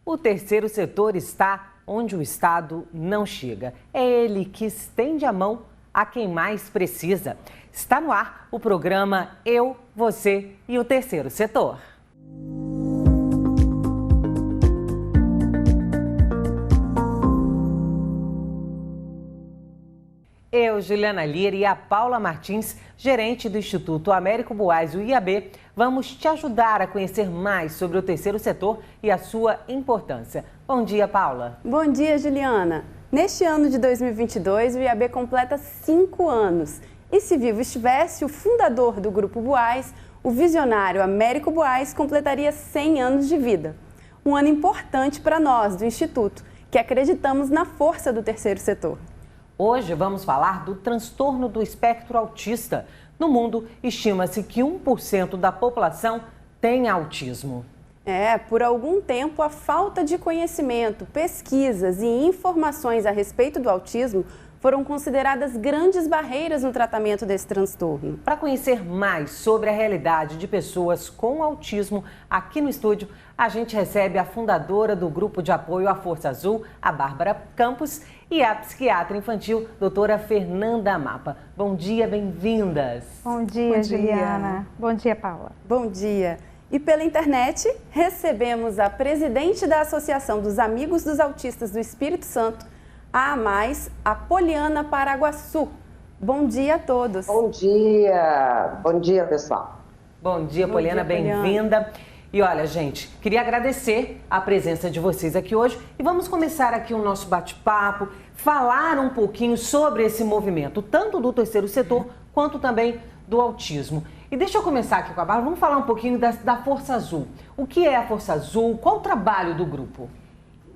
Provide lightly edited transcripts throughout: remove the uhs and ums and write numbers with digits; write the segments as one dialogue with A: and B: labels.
A: O terceiro setor está onde o Estado não chega. É ele que estende a mão a quem mais precisa. Está no ar o programa Eu, Você e o Terceiro Setor. Eu, Juliana Lira e a Paula Martins, gerente do Instituto Américo Buarque, o IAB, vamos te ajudar a conhecer mais sobre o terceiro setor e a sua importância. Bom dia, Paula.
B: Bom dia, Juliana. Neste ano de 2022, o IAB completa 5 anos. E se vivo estivesse, o fundador do Grupo Buarque, o visionário Américo Buarque, completaria 100 anos de vida. Um ano importante para nós, do Instituto, que acreditamos na força do terceiro setor.
A: Hoje vamos falar do transtorno do espectro autista. No mundo, estima-se que 1% da população tem autismo.
B: Por algum tempo, a falta de conhecimento, pesquisas e informações a respeito do autismo foram consideradas grandes barreiras no tratamento desse transtorno.
A: Para conhecer mais sobre a realidade de pessoas com autismo, aqui no estúdio, a gente recebe a fundadora do Grupo de Apoio à Força Azul, a Bárbara Campos, e a psiquiatra infantil, doutora Fernanda Mapa. Bom dia, bem-vindas.
C: Bom dia, Juliana. Bom dia, Paula.
B: Bom dia. E pela internet, recebemos a presidente da Associação dos Amigos dos Autistas do Espírito Santo, a AMAIS, a Poliana Paraguaçu. Bom dia a todos.
D: Bom dia, pessoal.
A: Bom dia, Poliana, bem-vinda. E olha, gente, queria agradecer a presença de vocês aqui hoje e vamos começar aqui o nosso bate-papo, falar um pouquinho sobre esse movimento, tanto do terceiro setor quanto também do autismo. E deixa eu começar aqui com a Bárbara, vamos falar um pouquinho da Força Azul. O que é a Força Azul? Qual o trabalho do grupo?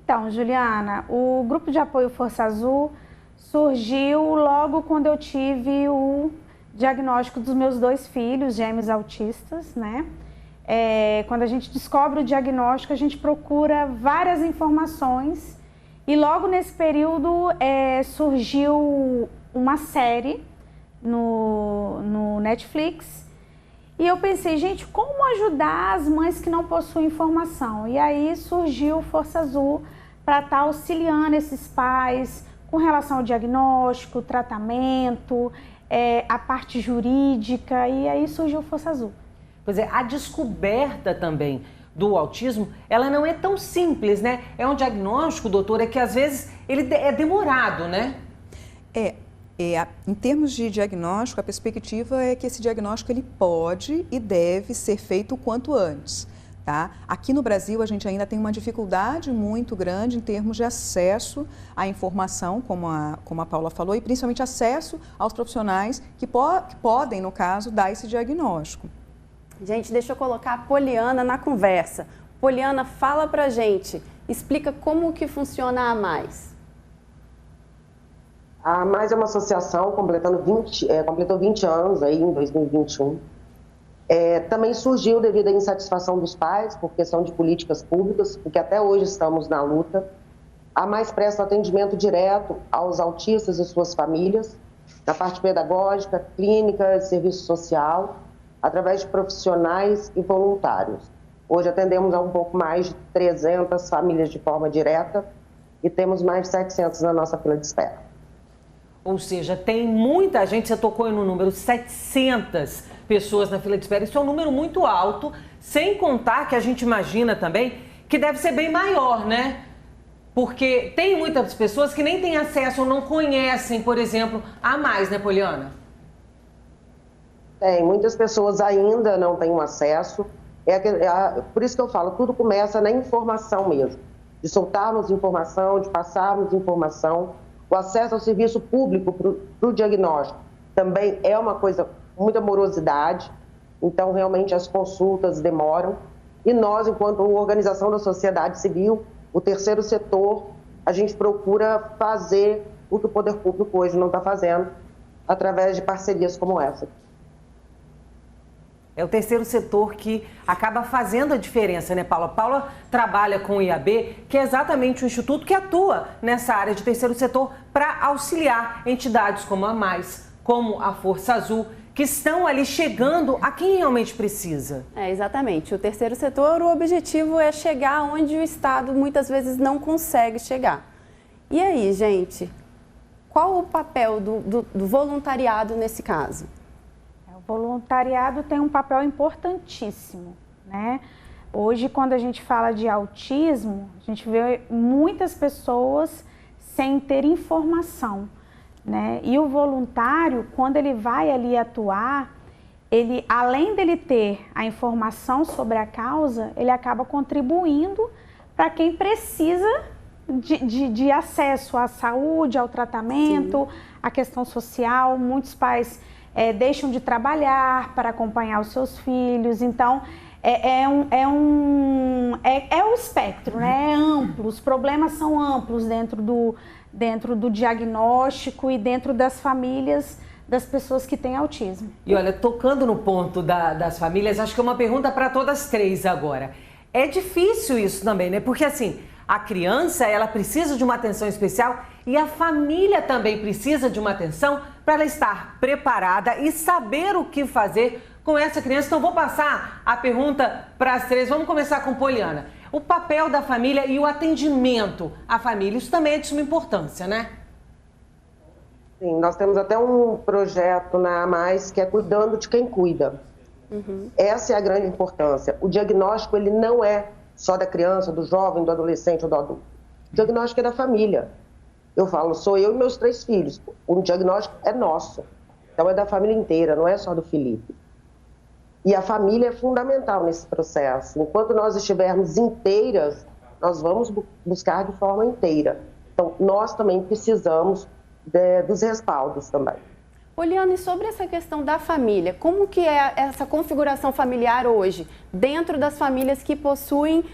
C: Então, Juliana, o Grupo de Apoio Força Azul surgiu logo quando eu tive o diagnóstico dos meus 2 filhos, gêmeos autistas, né? Quando a gente descobre o diagnóstico, a gente procura várias informações e logo nesse período surgiu uma série no Netflix e eu pensei, gente, como ajudar as mães que não possuem informação? E aí surgiu Força Azul para estar auxiliando esses pais com relação ao diagnóstico, tratamento, a parte jurídica, e aí surgiu Força Azul.
A: Pois é, a descoberta também do autismo, ela não é tão simples, né? É um diagnóstico, doutora, que às vezes ele é demorado, né?
E: Em termos de diagnóstico, a perspectiva é que esse diagnóstico ele pode e deve ser feito o quanto antes, tá? Aqui no Brasil, a gente ainda tem uma dificuldade muito grande em termos de acesso à informação, como a Paula falou, e principalmente acesso aos profissionais que podem, no caso, dar esse diagnóstico.
B: Gente, deixa eu colocar a Poliana na conversa. Poliana, fala pra gente, explica como que funciona a AMAIS.
D: A AMAIS é uma associação completou 20 anos aí em 2021. Também surgiu devido à insatisfação dos pais por questão de políticas públicas, porque até hoje estamos na luta. A AMAIS presta atendimento direto aos autistas e suas famílias, na parte pedagógica, clínica, serviço social, através de profissionais e voluntários. Hoje atendemos a um pouco mais de 300 famílias de forma direta e temos mais de 700 na nossa fila de espera.
A: Ou seja, tem muita gente, você tocou no número 700 pessoas na fila de espera. Isso é um número muito alto, sem contar que a gente imagina também que deve ser bem maior, né? Porque tem muitas pessoas que nem têm acesso ou não conhecem, por exemplo, a AMAIS, né, Poliana?
D: Tem, muitas pessoas ainda não têm acesso. Por isso que eu falo, tudo começa na informação mesmo. De soltarmos informação, de passarmos informação. O acesso ao serviço público para o diagnóstico também é uma coisa, muita morosidade. Então, realmente, as consultas demoram. E nós, enquanto organização da sociedade civil, o terceiro setor, a gente procura fazer o que o poder público hoje não está fazendo, através de parcerias como essa.
A: É o terceiro setor que acaba fazendo a diferença, né, Paula? Paula trabalha com o IAB, que é exatamente o instituto que atua nessa área de terceiro setor para auxiliar entidades como a AMAIS, como a Força Azul, que estão ali chegando a quem realmente precisa.
B: Exatamente. O terceiro setor, o objetivo é chegar onde o Estado muitas vezes não consegue chegar. E aí, gente, qual o papel do voluntariado nesse caso?
C: O voluntariado tem um papel importantíssimo, né? Hoje, quando a gente fala de autismo, a gente vê muitas pessoas sem ter informação, né? E o voluntário, quando ele vai ali atuar, ele, além dele ter a informação sobre a causa, ele acaba contribuindo para quem precisa de acesso à saúde, ao tratamento, à questão social. Muitos pais deixam de trabalhar para acompanhar os seus filhos, então é o espectro, né? É amplo, os problemas são amplos dentro do diagnóstico e dentro das famílias das pessoas que têm autismo.
A: E olha, tocando no ponto das famílias, acho que é uma pergunta para todas três agora. É difícil isso também, né? Porque assim, a criança, ela precisa de uma atenção especial e a família também precisa de uma atenção para ela estar preparada e saber o que fazer com essa criança. Então, vou passar a pergunta para as três. Vamos começar com Poliana. O papel da família e o atendimento à família, isso também é de suma importância, né?
D: Sim, nós temos até um projeto na AMAIS que é Cuidando de Quem Cuida. Essa é a grande importância. O diagnóstico, ele não é só da criança, do jovem, do adolescente ou do adulto. O diagnóstico é da família. Eu falo, sou eu e meus 3 filhos. O diagnóstico é nosso. Então é da família inteira, não é só do Felipe. E a família é fundamental nesse processo. Enquanto nós estivermos inteiras, nós vamos buscar de forma inteira. Então, nós também precisamos dos respaldos também.
B: Poliana, e sobre essa questão da família, como que é essa configuração familiar hoje, dentro das famílias que possuem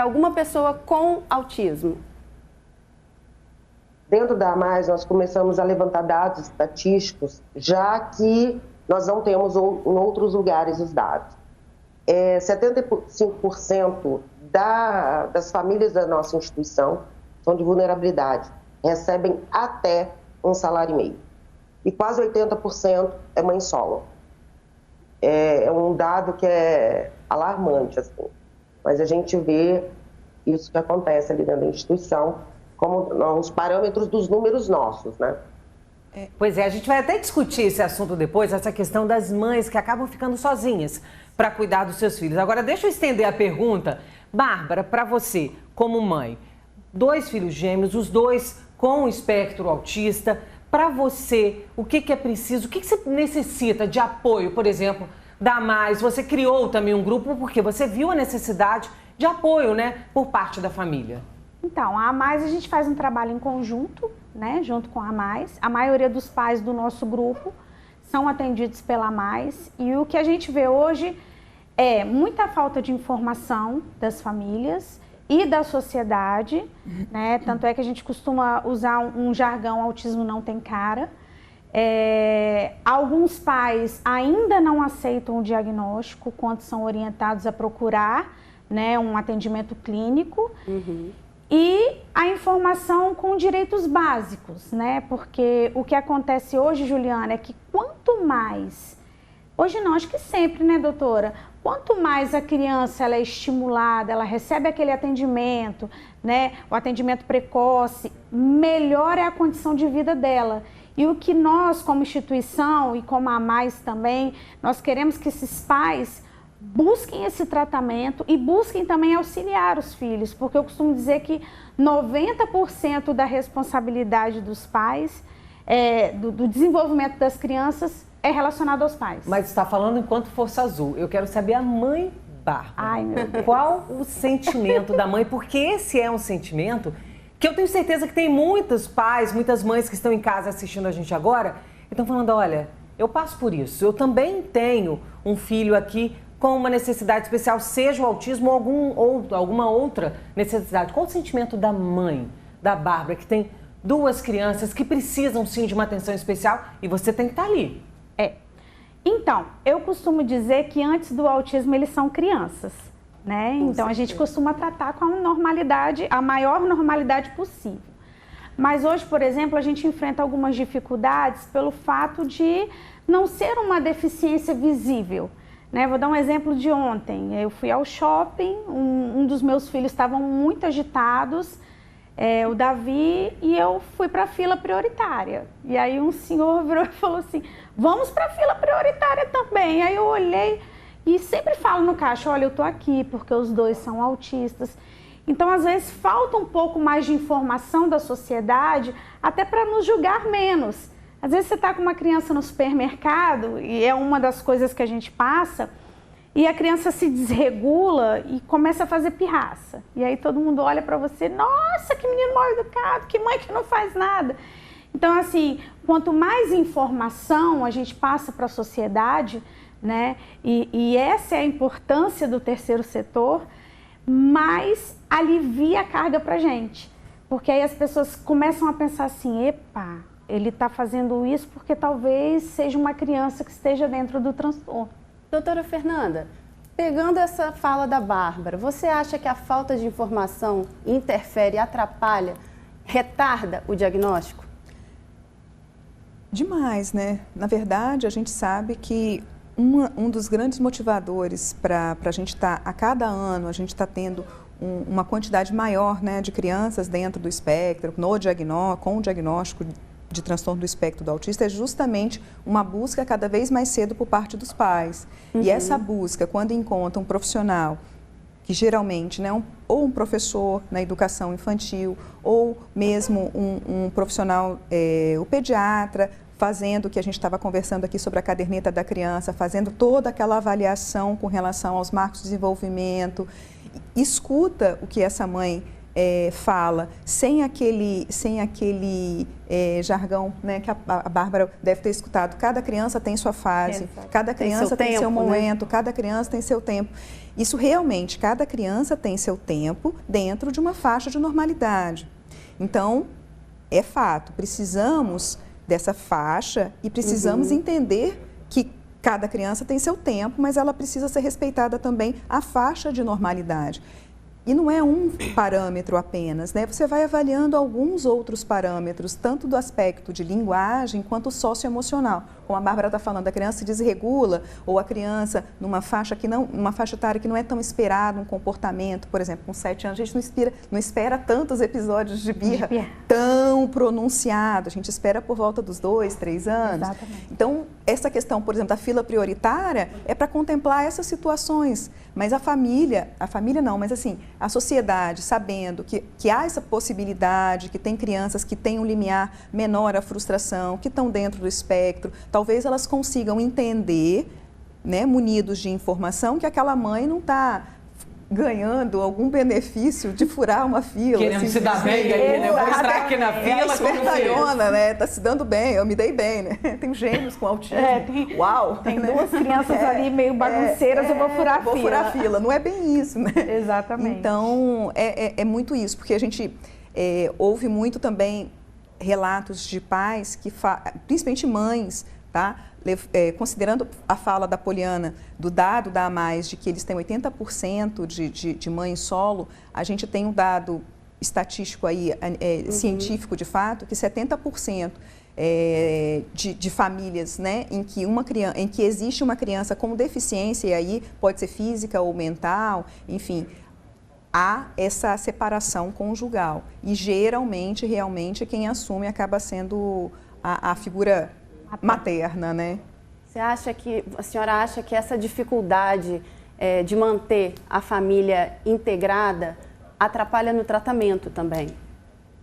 B: alguma pessoa com autismo?
D: Dentro da AMAIS, nós começamos a levantar dados estatísticos, já que nós não temos em outros lugares os dados. 75% das famílias da nossa instituição são de vulnerabilidade, recebem até um salário e meio. E quase 80% é mãe solo. É um dado que é alarmante, assim. Mas a gente vê isso que acontece ali dentro da instituição, como os parâmetros dos números nossos, né?
A: Pois é, a gente vai até discutir esse assunto depois, essa questão das mães que acabam ficando sozinhas para cuidar dos seus filhos. Agora, deixa eu estender a pergunta. Bárbara, para você, como mãe, 2 filhos gêmeos, os 2 com o espectro autista, para você, o que é preciso, o que você necessita de apoio, por exemplo, da AMAIS? Você criou também um grupo porque você viu a necessidade de apoio, né, por parte da família.
C: Então, a AMAIS, a gente faz um trabalho em conjunto, né, junto com a AMAIS. A maioria dos pais do nosso grupo são atendidos pela AMAIS e o que a gente vê hoje é muita falta de informação das famílias e da sociedade, né? Tanto é que a gente costuma usar um jargão, autismo não tem cara. Alguns pais ainda não aceitam o diagnóstico quando são orientados a procurar, né, um atendimento clínico. E a informação com direitos básicos, né? Porque o que acontece hoje, Juliana, é que quanto mais... Hoje não, acho que sempre, né, doutora? Quanto mais a criança ela é estimulada, ela recebe aquele atendimento, né, o atendimento precoce, melhor é a condição de vida dela. E o que nós, como instituição e como a AMAIS também, nós queremos que esses pais busquem esse tratamento e busquem também auxiliar os filhos, porque eu costumo dizer que 90% da responsabilidade dos pais, do desenvolvimento das crianças, é relacionado aos pais.
A: Mas está falando enquanto Força Azul. Eu quero saber a mãe Bárbara.
C: Ai, meu Deus.
A: Qual o sentimento da mãe? Porque esse é um sentimento que eu tenho certeza que tem muitos pais, muitas mães que estão em casa assistindo a gente agora e estão falando, olha, eu passo por isso. Eu também tenho um filho aqui com uma necessidade especial, seja o autismo ou alguma outra necessidade. Qual o sentimento da mãe, da Bárbara, que tem 2 crianças que precisam sim de uma atenção especial e você tem que estar ali?
C: Então, eu costumo dizer que antes do autismo eles são crianças, né? Então a gente costuma tratar com a normalidade, a maior normalidade possível. Mas hoje, por exemplo, a gente enfrenta algumas dificuldades pelo fato de não ser uma deficiência visível, né? Vou dar um exemplo de ontem. Eu fui ao shopping, um dos meus filhos estavam muito agitados, o Davi, e eu fui para a fila prioritária. E aí um senhor virou e falou assim, vamos para a fila prioritária também. Aí eu olhei e sempre falo no caixa, olha, eu tô aqui porque os dois são autistas. Então, às vezes, falta um pouco mais de informação da sociedade, até para nos julgar menos. Às vezes você está com uma criança no supermercado, e é uma das coisas que a gente passa, e a criança se desregula e começa a fazer pirraça. E aí todo mundo olha para você, nossa, que menino mal educado, que mãe que não faz nada. Então, assim, quanto mais informação a gente passa para a sociedade, né, e essa é a importância do terceiro setor, mais alivia a carga para a gente. Porque aí as pessoas começam a pensar assim, epa, ele está fazendo isso porque talvez seja uma criança que esteja dentro do transtorno.
B: Doutora Fernanda, pegando essa fala da Bárbara, você acha que a falta de informação interfere, atrapalha, retarda o diagnóstico?
E: Demais, né? Na verdade, a gente sabe que um dos grandes motivadores para a gente estar, a cada ano, a gente está tendo uma quantidade maior, né, de crianças dentro do espectro, com o diagnóstico de transtorno do espectro do autista, é justamente uma busca cada vez mais cedo por parte dos pais. E essa busca, quando encontra um profissional, que geralmente, né, ou um professor na educação infantil, ou mesmo um profissional, o pediatra, fazendo o que a gente estava conversando aqui sobre a caderneta da criança, fazendo toda aquela avaliação com relação aos marcos de desenvolvimento, escuta o que essa mãe fala, sem aquele jargão, né, que a Bárbara deve ter escutado. Cada criança tem sua fase, cada criança tem seu momento, né? Cada criança tem seu tempo. Isso realmente, cada criança tem seu tempo dentro de uma faixa de normalidade. Então, é fato, precisamos dessa faixa e precisamos entender que cada criança tem seu tempo, mas ela precisa ser respeitada também a faixa de normalidade. E não é um parâmetro apenas, né? Você vai avaliando alguns outros parâmetros, tanto do aspecto de linguagem quanto socioemocional. Como a Bárbara está falando, a criança se desregula, ou a criança numa faixa etária que não é tão esperado um comportamento, por exemplo, com 7 anos, a gente não espera tantos episódios de birra tão pronunciado, a gente espera por volta dos 2, 3 anos.
C: Exatamente.
E: Então, essa questão, por exemplo, da fila prioritária é para contemplar essas situações, mas a família não, mas assim, a sociedade, sabendo que há essa possibilidade, que tem crianças que têm um limiar menor à frustração, que estão dentro do espectro, talvez elas consigam entender, né, munidos de informação, que aquela mãe não está ganhando algum benefício de furar uma fila.
A: Querendo se dar bem aí, né? Eu vou estar aqui na fila.
E: É a espertalhona, né? Tá se dando bem, eu me dei bem, né? Tem gêmeos com autismo. Uau!
C: Tem duas crianças ali meio bagunceiras, eu vou furar a fila.
E: Vou furar a fila, não é bem isso, né?
C: Exatamente.
E: Então, é muito isso, porque a gente ouve muito também relatos de pais, principalmente mães, tá? Considerando a fala da Poliana, do dado da AMAIS, de que eles têm 80% de mães solo, a gente tem um dado estatístico aí, científico de fato, que 70% de famílias, né, em que existe uma criança com deficiência, e aí pode ser física ou mental, enfim, há essa separação conjugal. E geralmente, realmente, quem assume acaba sendo a figura materna, né?
B: A senhora acha que essa dificuldade de manter a família integrada atrapalha no tratamento também?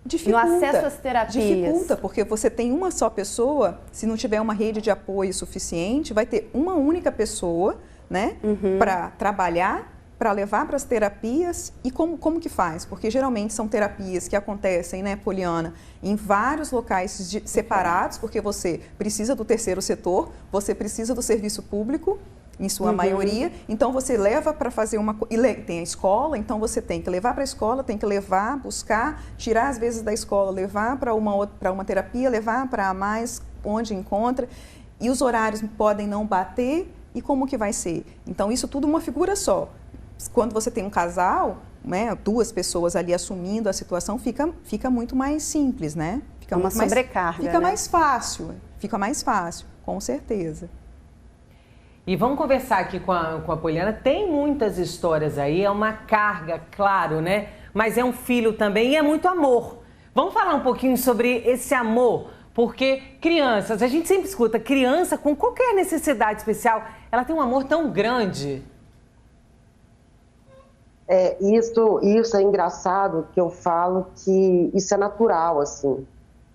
E: Dificulta.
B: No acesso às terapias?
E: Dificulta, porque você tem uma só pessoa, se não tiver uma rede de apoio suficiente, vai ter uma única pessoa, né, para trabalhar, para levar para as terapias. E como que faz? Porque geralmente são terapias que acontecem, né, Poliana, em vários locais separados, porque você precisa do terceiro setor, você precisa do serviço público, em sua maioria, então você leva para fazer tem a escola, então você tem que levar para a escola, tem que levar, buscar, tirar às vezes da escola, levar para uma terapia, levar para a mais, onde encontra, e os horários podem não bater, e como que vai ser? Então isso tudo uma figura só. quando você tem um casal, né, 2 pessoas ali assumindo a situação, fica muito mais simples, né? Fica
B: uma sobrecarga,
E: fica mais fácil, com certeza.
A: E vamos conversar aqui com a Poliana. Tem muitas histórias aí, é uma carga, claro, né? Mas é um filho também e é muito amor. Vamos falar um pouquinho sobre esse amor, porque crianças, a gente sempre escuta, criança com qualquer necessidade especial, ela tem um amor tão grande.
D: Isso é engraçado, que eu falo que isso é natural, assim.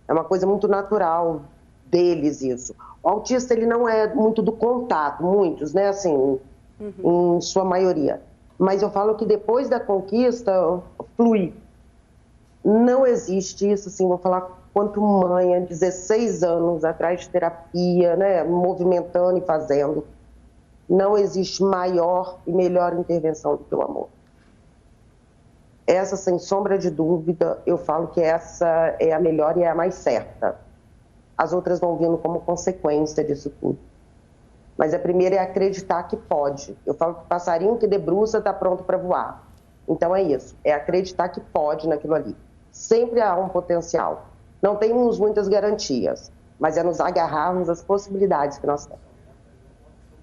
D: É uma coisa muito natural deles, isso. O autista, ele não é muito do contato, muitos, né, assim, em sua maioria. Mas eu falo que depois da conquista, flui. Não existe isso, assim, vou falar quanto mãe, 16 anos atrás de terapia, né, movimentando e fazendo. Não existe maior e melhor intervenção do que o amor. Essa, sem sombra de dúvida, eu falo que essa é a melhor e é a mais certa. As outras vão vindo como consequência disso tudo. Mas a primeira é acreditar que pode. Eu falo que o passarinho que debruça está pronto para voar. Então é isso, é acreditar que pode naquilo ali. Sempre há um potencial. Não temos muitas garantias, mas é nos agarrarmos às possibilidades que nós temos.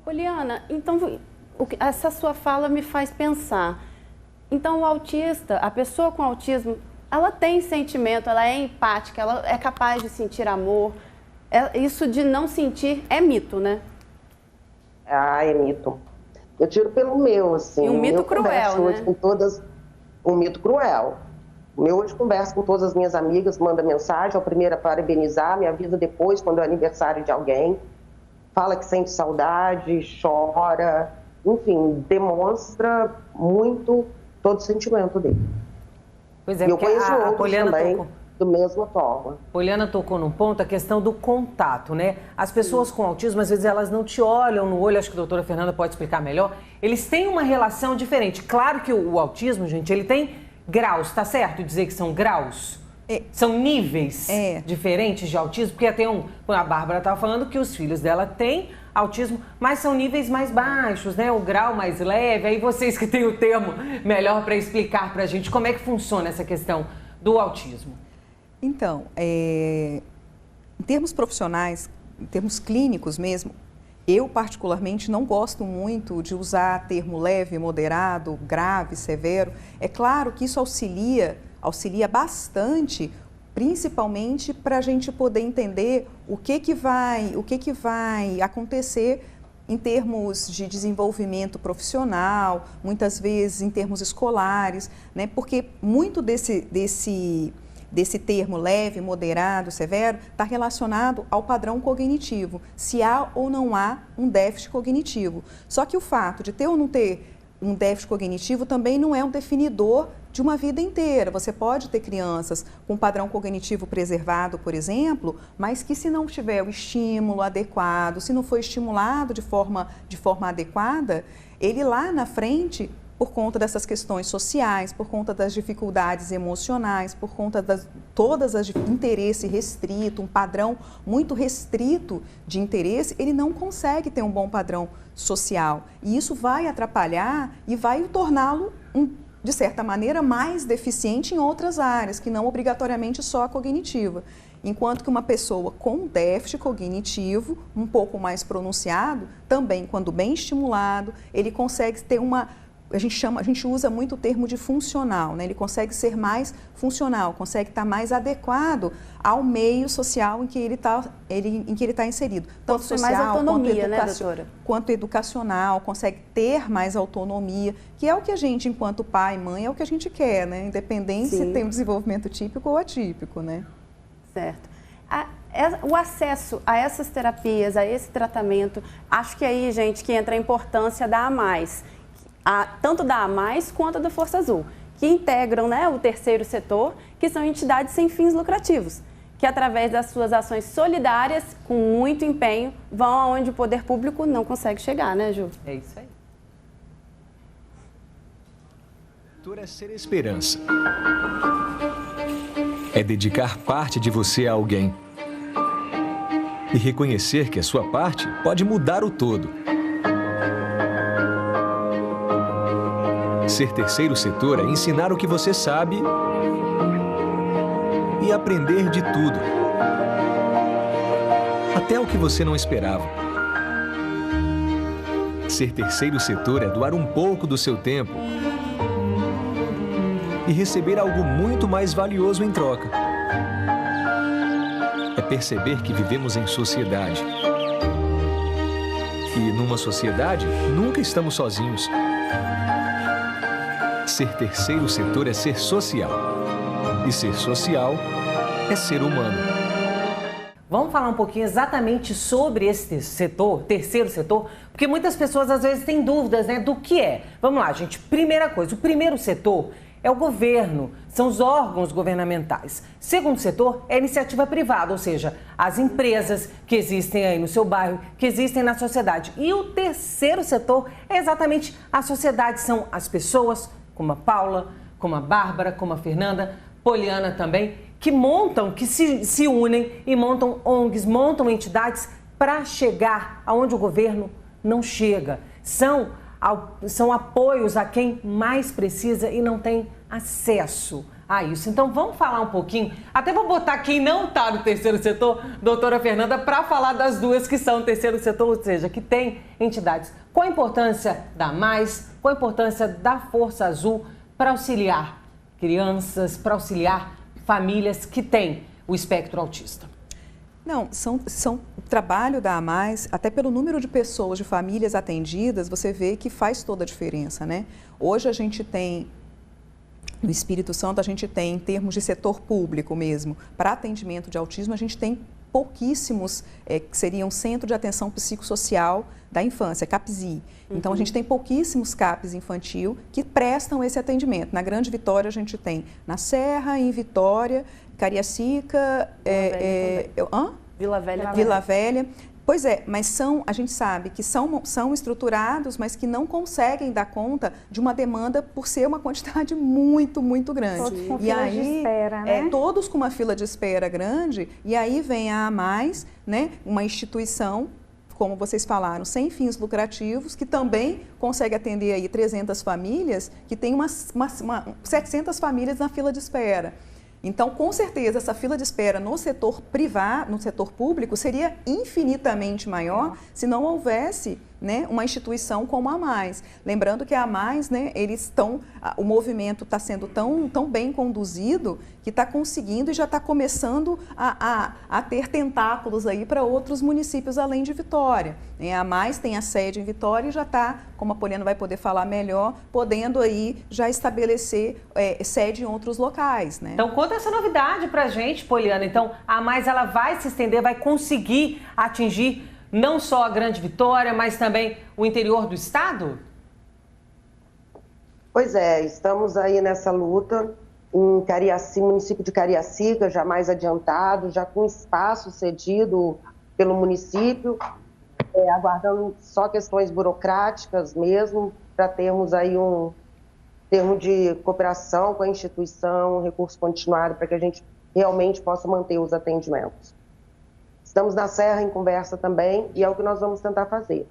B: Poliana, então essa sua fala me faz pensar. Então o autista, a pessoa com autismo, ela tem sentimento, ela é empática, ela é capaz de sentir amor. Isso de não sentir é mito, né?
D: É mito. Eu tiro pelo meu, assim.
B: E um mito cruel, né?
D: Hoje com todas... Um mito cruel. Eu hoje converso com todas as minhas amigas, manda mensagem, a primeira parabenizar, me avisa depois, quando é aniversário de alguém. Fala que sente saudade, chora, enfim, demonstra muito todo o sentimento dele.
A: Pois é,
D: e eu conheço outros
A: Poliana
D: também, da mesma forma.
A: Poliana tocou num ponto, a questão do contato, né? As pessoas com autismo, às vezes, elas não te olham no olho, acho que a doutora Fernanda pode explicar melhor. Eles têm uma relação diferente. Claro que o autismo, gente, ele tem graus, tá certo dizer que são graus? São níveis diferentes de autismo, porque até a Bárbara estava falando que os filhos dela têm autismo, mas são níveis mais baixos, né? O grau mais leve. Aí vocês que têm o termo melhor para explicar para a gente como é que funciona essa questão do autismo.
E: Então, em termos profissionais, em termos clínicos mesmo, eu particularmente não gosto muito de usar termo leve, moderado, grave, severo. É claro que isso auxilia bastante, principalmente para a gente poder entender o que vai acontecer em termos de desenvolvimento profissional, muitas vezes em termos escolares, né? Porque muito desse termo leve, moderado, severo, está relacionado ao padrão cognitivo, se há ou não há um déficit cognitivo. Só que o fato de ter ou não ter um déficit cognitivo também não é um definidor de uma vida inteira. Você pode ter crianças com padrão cognitivo preservado, por exemplo, mas que se não tiver o estímulo adequado, se não for estimulado de forma adequada, ele lá na frente, por conta dessas questões sociais, por conta das dificuldades emocionais, por conta de todas as interesse restrito, um padrão muito restrito de interesse, ele não consegue ter um bom padrão social. E isso vai atrapalhar e vai torná-lo, de certa maneira, mais deficiente em outras áreas, que não obrigatoriamente só a cognitiva. Enquanto que uma pessoa com déficit cognitivo, um pouco mais pronunciado, também, quando bem estimulado, ele consegue ter a gente usa muito o termo de funcional, né? Ele consegue ser mais funcional, consegue estar mais adequado ao meio social em que ele está inserido. Tanto social,
B: mais autonomia, né, doutora?
E: Quanto educacional, consegue ter mais autonomia, que é o que a gente, enquanto pai e mãe, é o que a gente quer, né? Independente se tem um desenvolvimento típico ou atípico, né?
B: Certo. O acesso a essas terapias, a esse tratamento, acho que aí, gente, que entra a importância da AMAIS. Tanto da AMAIS quanto da Força Azul, que integram, né, o terceiro setor, que são entidades sem fins lucrativos, que através das suas ações solidárias, com muito empenho, vão aonde o poder público não consegue chegar, né, Ju?
A: É isso aí.
F: É ser esperança. É dedicar parte de você a alguém. E reconhecer que a sua parte pode mudar o todo. Ser terceiro setor é ensinar o que você sabe e aprender de tudo. Até o que você não esperava. Ser terceiro setor é doar um pouco do seu tempo e receber algo muito mais valioso em troca. É perceber que vivemos em sociedade. E numa sociedade, nunca estamos sozinhos. Ser terceiro setor é ser social. E ser social é ser humano.
A: Vamos falar um pouquinho exatamente sobre esse setor, terceiro setor, porque muitas pessoas às vezes têm dúvidas, né, do que é. Vamos lá, gente. Primeira coisa, o primeiro setor é o governo, são os órgãos governamentais. Segundo setor é a iniciativa privada, ou seja, as empresas que existem aí no seu bairro, que existem na sociedade. E o terceiro setor é exatamente a sociedade, são as pessoas, como a Paula, como a Bárbara, como a Fernanda, Poliana também, que montam, que se unem e montam ONGs, montam entidades para chegar aonde o governo não chega. São apoios a quem mais precisa e não tem acesso a isso. Então vamos falar um pouquinho, até vou botar quem não está no terceiro setor, doutora Fernanda, para falar das duas que são no terceiro setor, ou seja, que tem entidades. Qual a importância da Mais, qual a importância da Força Azul para auxiliar crianças, para auxiliar famílias que têm o espectro autista?
E: Não, o trabalho da AMAIS, até pelo número de pessoas, de famílias atendidas, você vê que faz toda a diferença, né? Hoje a gente tem, no Espírito Santo, a gente tem, em termos de setor público mesmo, para atendimento de autismo, a gente tem pouquíssimos, que seriam Centro de Atenção Psicossocial da Infância, CAPSI. Então, a gente tem pouquíssimos CAPs infantil que prestam esse atendimento. Na Grande Vitória, a gente tem na Serra, em Vitória, Cariacica,
B: Vila Velha.
E: Vila Velha. Pois é, mas a gente sabe que são estruturados, mas que não conseguem dar conta de uma demanda por ser uma quantidade muito, muito grande.
C: Todos com fila de espera, né?
E: Todos com uma fila de espera grande, e aí vem a AMAIS, né, uma instituição, como vocês falaram, sem fins lucrativos, que também consegue atender aí 300 famílias, que tem 700 famílias na fila de espera. Então, com certeza, essa fila de espera no setor privado, no setor público, seria infinitamente maior se não houvesse, né, uma instituição como a AMAIS. Lembrando que a AMAIS, né, o movimento está sendo tão bem conduzido que está conseguindo e já está começando a ter tentáculos aí para outros municípios além de Vitória. A AMAIS tem a sede em Vitória e já está, como a Poliana vai poder falar melhor, podendo aí já estabelecer sede em outros locais, né?
A: Então, conta essa novidade para a gente, Poliana. Então, a AMAIS ela vai se estender, vai conseguir atingir não só a Grande Vitória, mas também o interior do estado?
D: Pois é, estamos aí nessa luta em Cariacica, município de Cariacica, já mais adiantado, já com espaço cedido pelo município, aguardando só questões burocráticas mesmo, para termos aí um termo de cooperação com a instituição, um recurso continuado, para que a gente realmente possa manter os atendimentos. Estamos na Serra em conversa também e é o que nós vamos tentar fazer.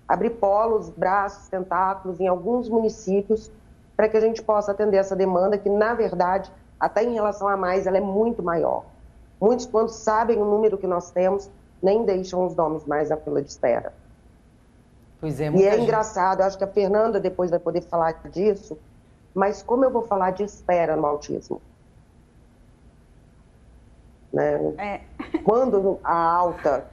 D: Abrir polos, braços, tentáculos em alguns municípios para que a gente possa atender essa demanda que, na verdade, até em relação a mais, ela é muito maior. Muitos, quando sabem o número que nós temos, nem deixam os nomes mais na fila de espera.
A: Pois é,
D: e é engraçado, acho que a Fernanda depois vai poder falar disso, mas como eu vou falar de espera no autismo? Né? Quando a alta,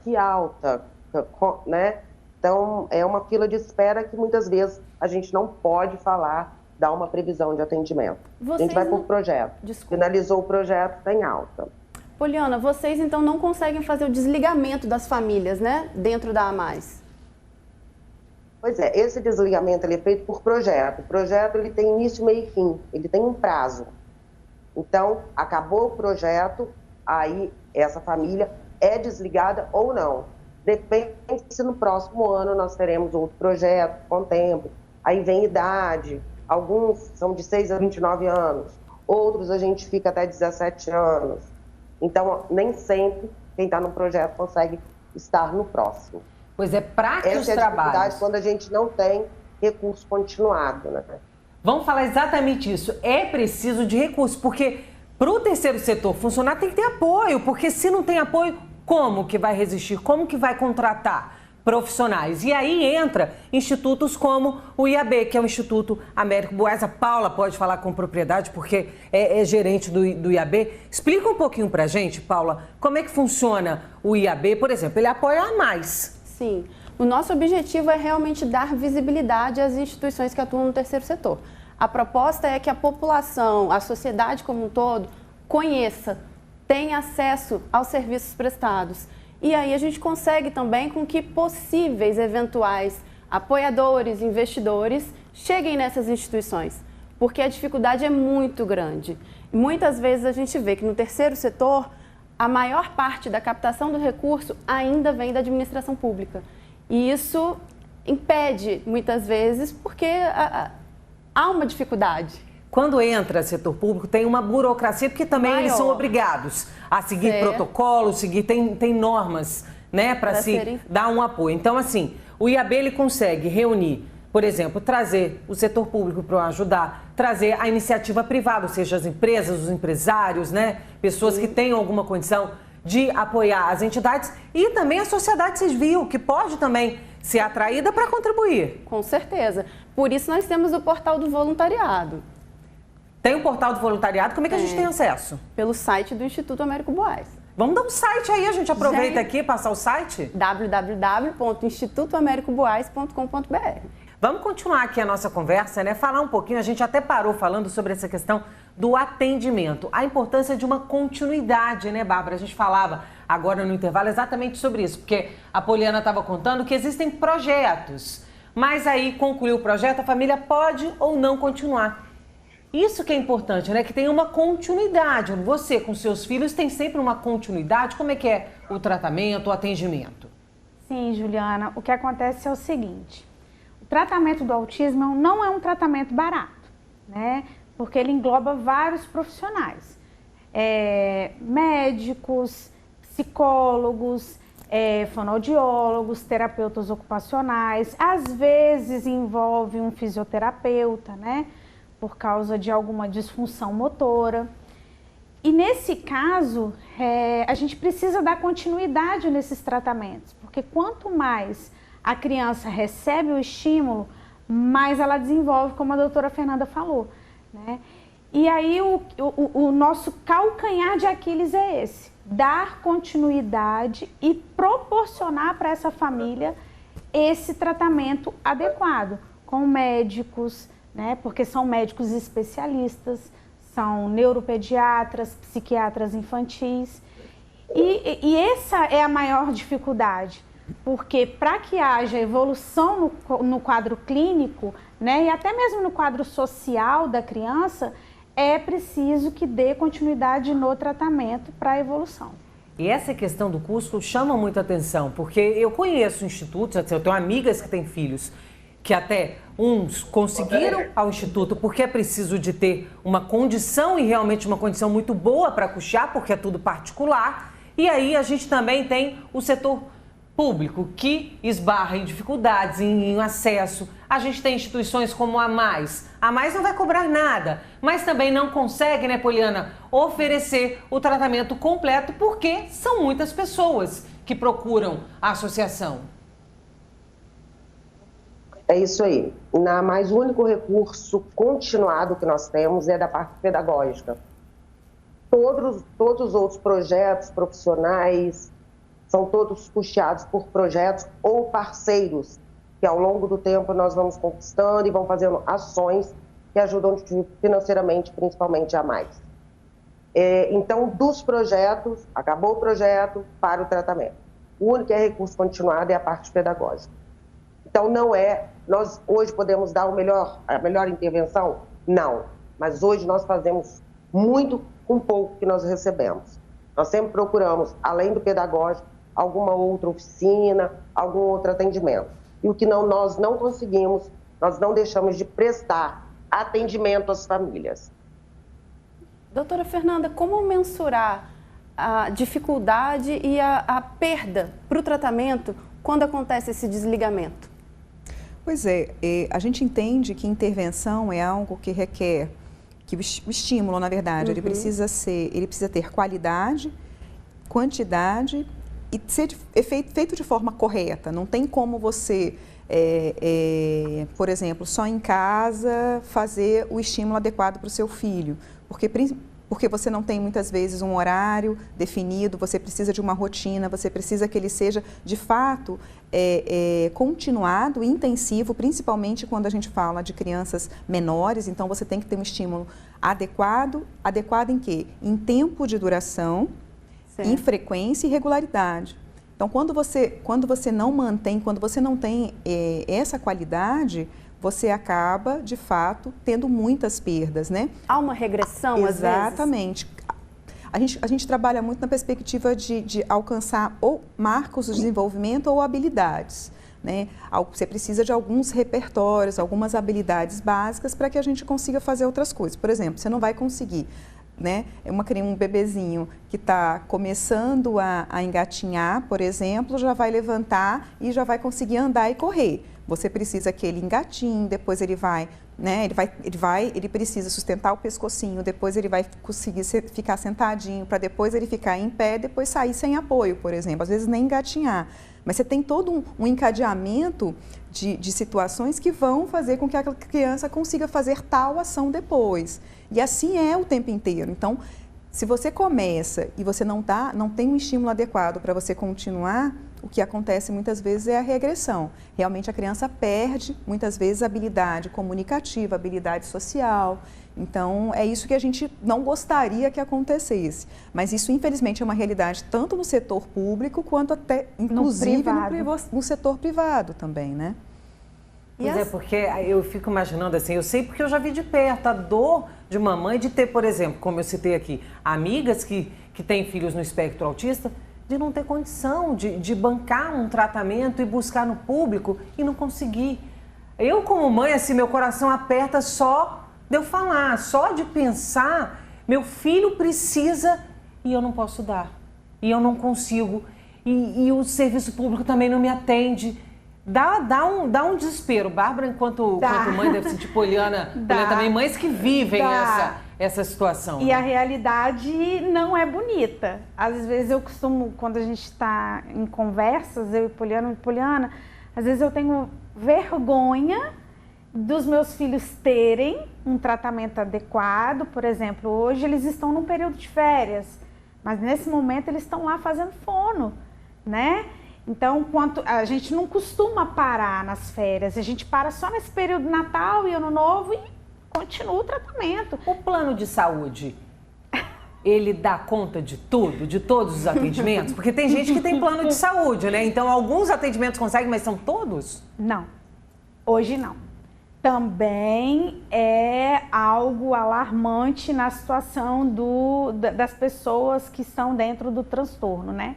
D: né? Então, é uma fila de espera que muitas vezes a gente não pode falar, dar uma previsão de atendimento. A gente vai por projeto.
B: Desculpa.
D: Finalizou o projeto, está em alta.
B: Poliana, vocês então não conseguem fazer o desligamento das famílias, né? Dentro da AMAIS.
D: Pois é, esse desligamento ele é feito por projeto. O projeto ele tem início, meio e fim, ele tem um prazo. Então, acabou o projeto, aí essa família é desligada ou não. Depende se no próximo ano nós teremos outro projeto com tempo. Aí vem idade, alguns são de 6 a 29 anos, outros a gente fica até 17 anos. Então, nem sempre quem está no projeto consegue estar no próximo.
A: Pois é, para que os trabalhos...
D: Essa é a dificuldade quando a gente não tem recurso continuado, né?
A: Vamos falar exatamente isso. É preciso de recursos, porque para o terceiro setor funcionar tem que ter apoio, porque se não tem apoio, como que vai resistir? Como que vai contratar profissionais? E aí entra institutos como o IAB, que é o Instituto Américo Buarque. A Paula pode falar com propriedade, porque é gerente do IAB. Explica um pouquinho para a gente, Paula, como é que funciona o IAB, por exemplo, ele apoia a mais.
B: Sim. O nosso objetivo é realmente dar visibilidade às instituições que atuam no terceiro setor. A proposta é que a população, a sociedade como um todo, conheça, tenha acesso aos serviços prestados. E aí a gente consegue também com que possíveis eventuais apoiadores, investidores, cheguem nessas instituições, porque a dificuldade é muito grande. Muitas vezes a gente vê que no terceiro setor, a maior parte da captação do recurso ainda vem da administração pública. E isso impede, muitas vezes, porque há uma dificuldade.
A: Quando entra setor público, tem uma burocracia, porque também eles são obrigados a seguir protocolos, tem normas, né, para se dar um apoio. Então, assim, o IAB ele consegue reunir, por exemplo, trazer o setor público para ajudar, trazer a iniciativa privada, ou seja, as empresas, os empresários, né, pessoas que tenham alguma condição de apoiar as entidades e também a sociedade civil, que pode também ser atraída para contribuir.
B: Com certeza. Por isso nós temos o portal do voluntariado.
A: Tem o portal do voluntariado, como é que a gente tem acesso?
B: Pelo site do Instituto Américo Buarque.
A: Vamos dar um site aí, a gente aproveita aqui, passar o site?
B: www.institutoamericobuarque.com.br.
A: Vamos continuar aqui a nossa conversa, né? Falar um pouquinho, a gente até parou falando sobre essa questão do atendimento. A importância de uma continuidade, né, Bárbara? A gente falava agora no intervalo exatamente sobre isso, porque a Poliana estava contando que existem projetos, mas aí concluiu o projeto, a família pode ou não continuar. Isso que é importante, né? Que tem uma continuidade. Você com seus filhos tem sempre uma continuidade. Como é que é o tratamento, o atendimento?
C: Sim, Juliana. O que acontece é o seguinte. O tratamento do autismo não é um tratamento barato, né? Porque ele engloba vários profissionais. Médicos, psicólogos, fonoaudiólogos, terapeutas ocupacionais. Às vezes envolve um fisioterapeuta, né? Por causa de alguma disfunção motora. E nesse caso, a gente precisa dar continuidade nesses tratamentos, porque quanto mais a criança recebe o estímulo, mais ela desenvolve, como a doutora Fernanda falou, né? E aí o nosso calcanhar de Aquiles é esse, dar continuidade e proporcionar para essa família esse tratamento adequado, com médicos, né? Porque são médicos especialistas, são neuropediatras, psiquiatras infantis. E essa é a maior dificuldade, porque para que haja evolução no quadro clínico, né, e até mesmo no quadro social da criança, é preciso que dê continuidade no tratamento para a evolução.
A: E essa questão do custo chama muita atenção, porque eu conheço institutos, eu tenho amigas que têm filhos, que até uns conseguiram ao instituto porque é preciso de ter uma condição e realmente uma condição muito boa para custear, porque é tudo particular. E aí a gente também tem o setor público que esbarra em dificuldades, em acesso. A gente tem instituições como a Mais. A Mais não vai cobrar nada, mas também não consegue, né, Poliana, oferecer o tratamento completo porque são muitas pessoas que procuram a associação.
D: É isso aí. Mais o único recurso continuado que nós temos é da parte pedagógica. Todos os outros projetos profissionais são todos custeados por projetos ou parceiros, que ao longo do tempo nós vamos conquistando e vamos fazendo ações que ajudam financeiramente, principalmente a Mais. Então, dos projetos, acabou o projeto, para o tratamento. O único recurso continuado é a parte pedagógica. Então, nós hoje podemos dar a melhor intervenção? Não, mas hoje nós fazemos muito com pouco que nós recebemos. Nós sempre procuramos, além do pedagógico, alguma outra oficina, algum outro atendimento. E o que nós não conseguimos, nós não deixamos de prestar atendimento às famílias.
B: Doutora Fernanda, como mensurar a dificuldade e a perda para o tratamento quando acontece esse desligamento?
E: Pois é, a gente entende que intervenção é algo que requer, que o estímulo, na verdade, ele precisa ter qualidade, quantidade e ser feito de forma correta. Não tem como você, por exemplo, só em casa fazer o estímulo adequado para o seu filho, porque você não tem muitas vezes um horário definido, você precisa de uma rotina, você precisa que ele seja de fato continuado, intensivo, principalmente quando a gente fala de crianças menores, então você tem que ter um estímulo adequado. Adequado em quê? Em tempo de duração, certo, em frequência e regularidade. Então quando você não mantém, quando você não tem essa qualidade, você acaba, de fato, tendo muitas perdas, né?
B: Há uma regressão, às vezes?
E: Exatamente. A gente trabalha muito na perspectiva de alcançar ou marcos de desenvolvimento ou habilidades, né? Você precisa de alguns repertórios, algumas habilidades básicas para que a gente consiga fazer outras coisas. Por exemplo, você não vai conseguir, né? Um bebezinho que está começando a engatinhar, por exemplo, já vai levantar e já vai conseguir andar e correr. Você precisa que ele engatinhe, depois ele vai, né? Ele precisa sustentar o pescocinho, depois ele vai conseguir ficar sentadinho, para depois ele ficar em pé, depois sair sem apoio, por exemplo. Às vezes nem engatinhar. Mas você tem todo um encadeamento de situações que vão fazer com que a criança consiga fazer tal ação depois. E assim é o tempo inteiro. Então, se você começa e você não tem um estímulo adequado para você continuar, o que acontece muitas vezes é a regressão. Realmente a criança perde, muitas vezes, a habilidade comunicativa, a habilidade social. Então, é isso que a gente não gostaria que acontecesse. Mas isso, infelizmente, é uma realidade tanto no setor público, quanto até, inclusive, no setor privado também, né?
A: Pois é, porque eu fico imaginando assim, eu sei porque eu já vi de perto a dor de uma mãe de ter, por exemplo, como eu citei aqui, amigas que têm filhos no espectro autista, de não ter condição de bancar um tratamento e buscar no público e não conseguir. Eu, como mãe, assim, meu coração aperta só de eu falar, só de pensar, meu filho precisa e eu não posso dar, e eu não consigo, e o serviço público também não me atende. Dá um desespero. Bárbara, enquanto mãe, deve sentir Poliana também, mães que vivem essa situação.
C: E, né, a realidade não é bonita. Às vezes eu costumo, quando a gente está em conversas, eu e Poliana, às vezes eu tenho vergonha dos meus filhos terem um tratamento adequado. Por exemplo, hoje eles estão num período de férias, mas nesse momento eles estão lá fazendo fono, né? Então, a gente não costuma parar nas férias, a gente para só nesse período de Natal e Ano Novo e continua o tratamento.
A: O plano de saúde, ele dá conta de tudo, de todos os atendimentos? Porque tem gente que tem plano de saúde, né? Então, alguns atendimentos conseguem, mas são todos?
C: Não, hoje não. Também é algo alarmante na situação das pessoas que estão dentro do transtorno, né?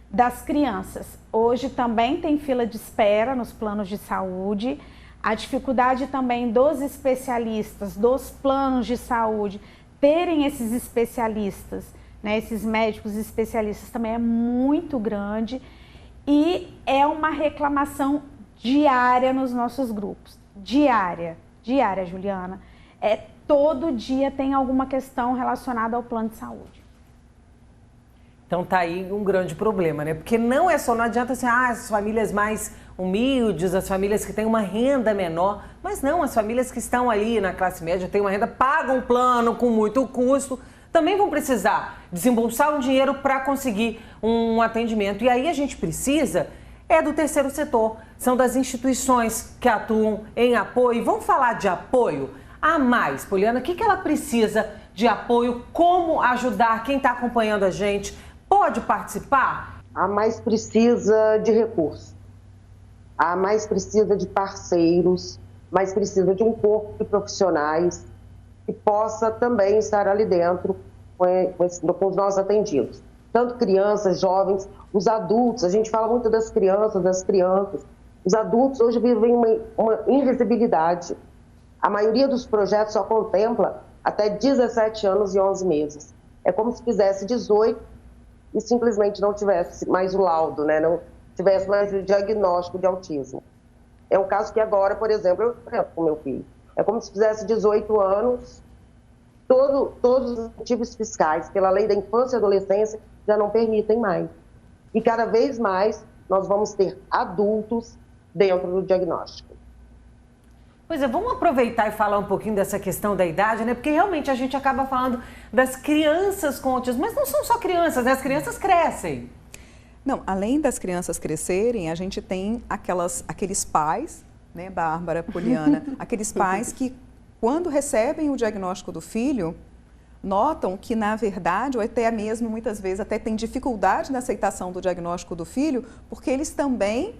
C: Das crianças. Hoje também tem fila de espera nos planos de saúde. A dificuldade também dos especialistas, dos planos de saúde, terem esses especialistas, né, esses médicos especialistas também é muito grande e é uma reclamação diária nos nossos grupos. Diária, Juliana. Todo dia tem alguma questão relacionada ao plano de saúde.
A: Então tá aí um grande problema, né? Porque não adianta assim, as famílias mais humildes, as famílias que têm uma renda menor, mas não, as famílias que estão ali na classe média, têm uma renda, pagam um plano com muito custo, também vão precisar desembolsar um dinheiro para conseguir um atendimento. E aí a gente precisa do terceiro setor, são das instituições que atuam em apoio. Vamos falar de apoio? A Mais, Poliana, o que ela precisa de apoio? Como ajudar quem está acompanhando a gente? Pode participar?
D: A Mais precisa de recursos, a Mais precisa de parceiros, mas precisa de um corpo de profissionais que possa também estar ali dentro com os nossos atendidos. Tanto crianças, jovens, os adultos, a gente fala muito das crianças. Os adultos hoje vivem uma invisibilidade. A maioria dos projetos só contempla até 17 anos e 11 meses. É como se fizesse 18 e simplesmente não tivesse mais o laudo, né? Não tivesse mais o diagnóstico de autismo. É um caso que agora, por exemplo, eu enfrento com meu filho. É como se fizesse 18 anos, todos os incentivos fiscais, pela lei da infância e adolescência, já não permitem mais. E cada vez mais nós vamos ter adultos dentro do diagnóstico.
A: Pois é, vamos aproveitar e falar um pouquinho dessa questão da idade, né? Porque realmente a gente acaba falando das crianças com autismo, mas não são só crianças, né? As crianças crescem.
E: Não, além das crianças crescerem, a gente tem aqueles pais, né, Bárbara, Poliana, aqueles pais que, quando recebem o diagnóstico do filho, notam que, na verdade, ou até mesmo, muitas vezes, até têm dificuldade na aceitação do diagnóstico do filho, porque eles também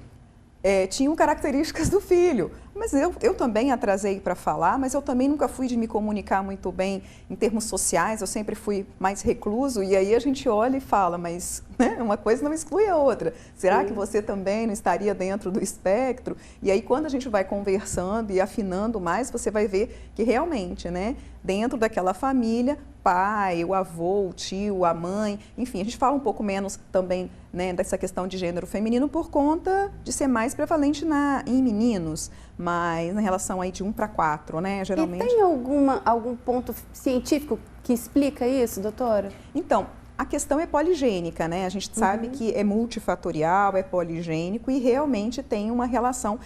E: tinham características do filho. Mas eu também atrasei para falar, mas eu também nunca fui de me comunicar muito bem em termos sociais, eu sempre fui mais recluso, e aí a gente olha e fala, mas né, uma coisa não exclui a outra. Será que você também não estaria dentro do espectro? E aí quando a gente vai conversando e afinando mais, você vai ver que realmente, né, dentro daquela família, pai, o avô, o tio, a mãe, enfim, a gente fala um pouco menos também, né, dessa questão de gênero feminino por conta de ser mais prevalente em meninos, mas na relação aí de 1 para 4, né, geralmente.
B: E tem algum ponto científico que explica isso, doutora?
E: Então, a questão é poligênica, né? A gente sabe que é multifatorial, é poligênico e realmente tem uma relação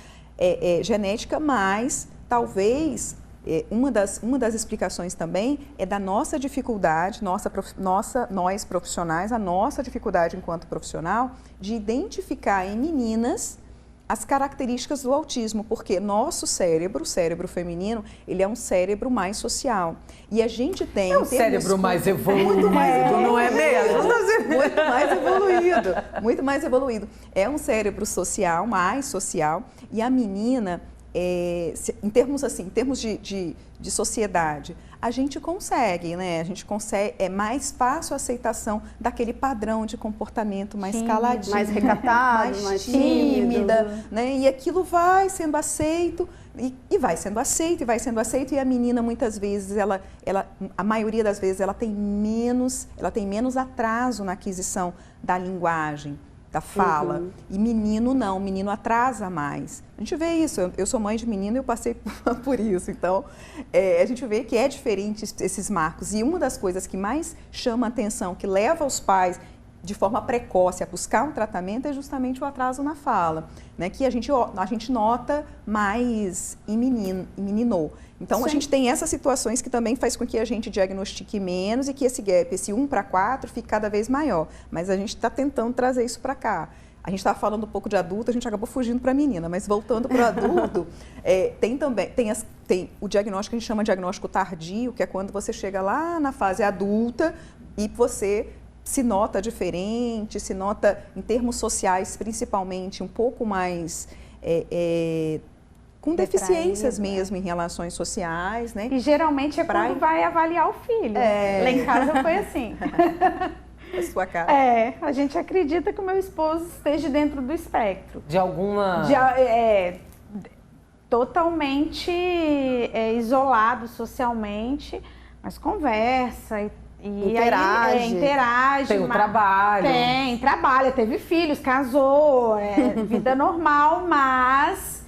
E: genética, mas talvez uma das explicações também é da nossa dificuldade, nós profissionais, a nossa dificuldade enquanto profissional de identificar em meninas as características do autismo, porque nosso cérebro, o cérebro feminino, ele é um cérebro mais social. E a gente tem...
A: É um cérebro mais evoluído, não é mesmo?
E: Muito mais evoluído. É um cérebro social, mais social, e a menina, em termos de sociedade, a gente consegue, né? A gente consegue, é mais fácil a aceitação daquele padrão de comportamento mais caladinho,
B: mais recatado, mais tímida,
E: né? E aquilo vai sendo aceito e vai sendo aceito e vai sendo aceito, e a menina muitas vezes a maioria das vezes ela tem menos atraso na aquisição da linguagem, da fala. E menino não, menino atrasa mais. A gente vê isso, eu sou mãe de menino e eu passei por isso, então a gente vê que é diferente esses marcos. E uma das coisas que mais chama a atenção, que leva os pais de forma precoce a buscar um tratamento, é justamente o atraso na fala, né? Que a gente nota mais em menino. Então, a gente tem essas situações que também faz com que a gente diagnostique menos e que esse gap, esse 1 para 4, fique cada vez maior. Mas a gente está tentando trazer isso para cá. A gente estava falando um pouco de adulto, a gente acabou fugindo para a menina, mas voltando para o adulto, tem o diagnóstico que a gente chama de diagnóstico tardio, que é quando você chega lá na fase adulta e você se nota diferente, se nota em termos sociais, principalmente, um pouco mais... com deficiências mesmo em relações sociais, né?
C: E geralmente é quando vai avaliar o filho. Lá em casa foi assim.
E: A sua cara.
C: A gente acredita que o meu esposo esteja dentro do espectro.
A: De alguma...
C: Totalmente isolado socialmente, mas conversa e interage.
A: Tem o trabalho.
C: Trabalha, teve filhos, casou, vida normal, mas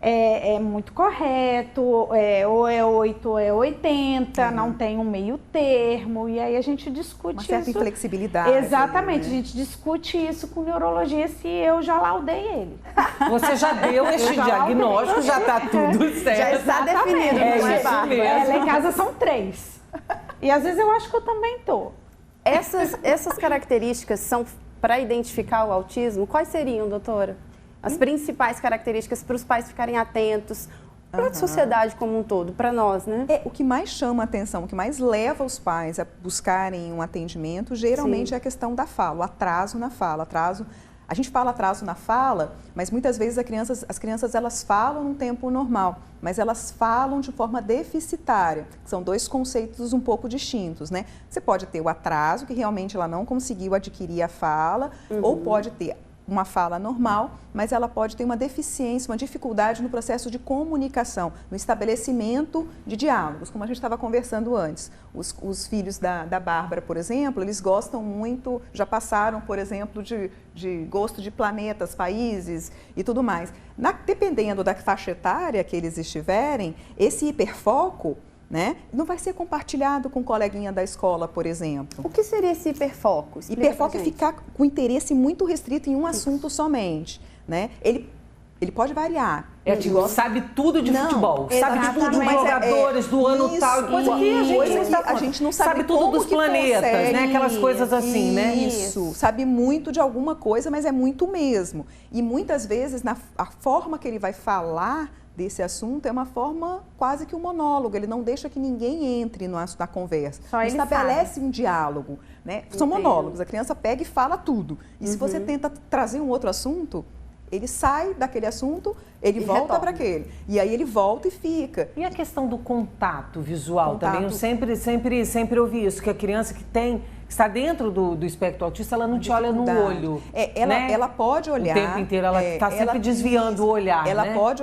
C: é muito correto, ou é 8 ou é 80, não tem um meio termo, e aí a gente discute
E: uma certa
C: isso.
E: inflexibilidade.
C: Exatamente,
E: né?
C: A gente discute isso com o neurologista e eu já laudei ele.
A: Você já deu este diagnóstico, já está tudo certo.
B: Já está definido, não é, Bárbara?
C: Lá em casa são 3. E às vezes eu acho que eu também tô.
B: Essas características são para identificar o autismo? Quais seriam, doutora? As principais características para os pais ficarem atentos, para a sociedade como um todo, para nós, né?
E: O que mais chama a atenção, o que mais leva os pais a buscarem um atendimento, geralmente é a questão da fala, o atraso na fala. A gente fala atraso na fala, mas muitas vezes as crianças elas falam num tempo normal, mas elas falam de forma deficitária. São 2 conceitos um pouco distintos, né? Você pode ter o atraso, que realmente ela não conseguiu adquirir a fala, ou pode ter uma fala normal, mas ela pode ter uma deficiência, uma dificuldade no processo de comunicação, no estabelecimento de diálogos, como a gente estava conversando antes. Os filhos da Bárbara, por exemplo, eles gostam muito, já passaram, por exemplo, de gosto de planetas, países e tudo mais. Dependendo da faixa etária que eles estiverem, esse hiperfoco, né, não vai ser compartilhado com o coleguinha da escola, por exemplo.
B: O que seria esse hiperfoco?
E: Hiperfoco é ficar com interesse muito restrito em um assunto somente, né? Ele pode variar.
A: Tipo, sabe tudo de futebol, sabe tudo dos jogadores do ano tal, coisa que a gente não sabe tudo dos planetas, né? Aquelas coisas assim, né?
E: Isso, sabe muito de alguma coisa, mas é muito mesmo. E muitas vezes a forma que ele vai falar desse assunto é uma forma quase que um monólogo, ele não deixa que ninguém entre na conversa.
C: Só ele
E: estabelece um diálogo, né? São monólogos, a criança pega e fala tudo. E se você tenta trazer um outro assunto, ele sai daquele assunto, ele volta para aquele. E aí ele volta e fica.
A: E a questão do contato visual também? Eu sempre ouvi isso, que a criança que está dentro do espectro autista, ela não te olha no olho.
E: Ela pode olhar.
A: O tempo inteiro, ela está sempre desviando o olhar,
E: Ela
A: né?
E: pode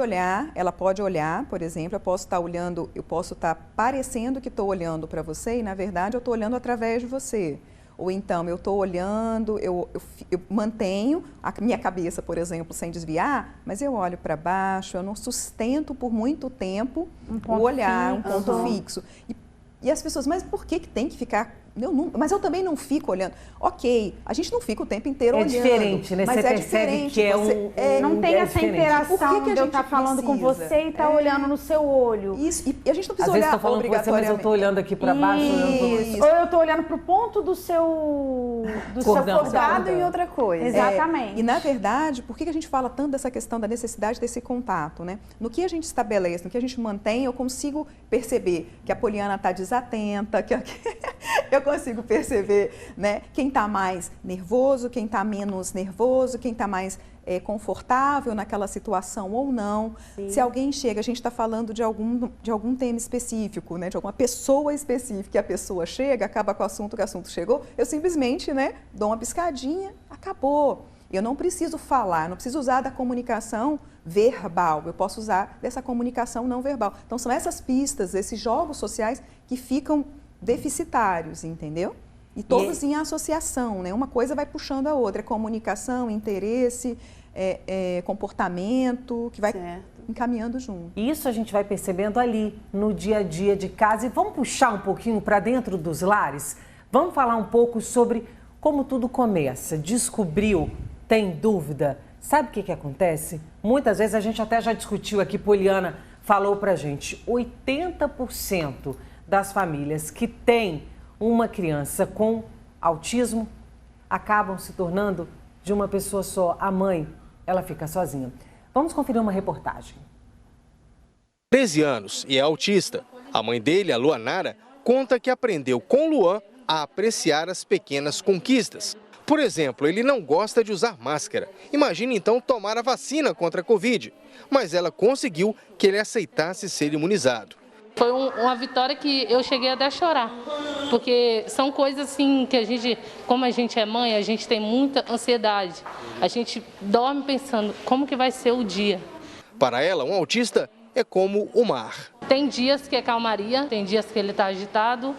E: olhar, por exemplo, eu posso estar olhando, eu posso estar parecendo que estou olhando para você e, na verdade, eu estou olhando através de você. Ou então, eu estou olhando, eu mantenho a minha cabeça, por exemplo, sem desviar, mas eu olho para baixo, eu não sustento por muito tempo o olhar, um ponto fixo. E as pessoas, mas por que tem que ficar... Mas eu também não fico olhando. Ok, a gente não fica o tempo inteiro olhando.
A: É diferente, né?
E: Mas
A: você percebe que
C: não tem essa interação de eu estar falando com você e estar olhando no seu olho.
E: Isso, e a gente não precisa
A: olhar
E: obrigatoriamente.
A: Às vezes estou falando com você, mas eu estou olhando aqui para baixo.
C: Ou eu estou olhando para o ponto do seu cordão.
B: Focado em outra coisa.
C: Exatamente.
E: E, na verdade, por que a gente fala tanto dessa questão da necessidade desse contato, né? No que a gente estabelece, no que a gente mantém, eu consigo perceber que a Poliana está desatenta, que eu consigo perceber, né, quem está mais nervoso, quem está menos nervoso, quem está mais confortável naquela situação ou não. Sim. Se alguém chega, a gente está falando de algum tema específico, né, de alguma pessoa específica, e a pessoa chega, acaba com o assunto, que o assunto chegou, eu simplesmente, né, dou uma piscadinha, acabou. Eu não preciso falar, não preciso usar da comunicação verbal, eu posso usar dessa comunicação não verbal. Então, são essas pistas, esses jogos sociais que ficam deficitários, entendeu? E todos em associação, né? Uma coisa vai puxando a outra, é comunicação, interesse, comportamento, que vai encaminhando junto.
A: Isso a gente vai percebendo ali, no dia a dia de casa. E vamos puxar um pouquinho para dentro dos lares? Vamos falar um pouco sobre como tudo começa. Descobriu? Tem dúvida? Sabe o que acontece? Muitas vezes a gente até já discutiu aqui, Poliana falou pra gente, 80% das famílias que têm uma criança com autismo acabam se tornando de uma pessoa só. A mãe, ela fica sozinha. Vamos conferir uma reportagem.
G: 13 anos e é autista. A mãe dele, a Luanara, conta que aprendeu com Luan a apreciar as pequenas conquistas. Por exemplo, ele não gosta de usar máscara. Imagina então tomar a vacina contra a Covid. Mas ela conseguiu que ele aceitasse ser imunizado.
H: Foi uma vitória que eu cheguei até a chorar, porque são coisas assim que a gente, como a gente é mãe, a gente tem muita ansiedade. A gente dorme pensando como que vai ser o dia.
G: Para ela, um autista é como o mar.
H: Tem dias que é calmaria, tem dias que ele está agitado,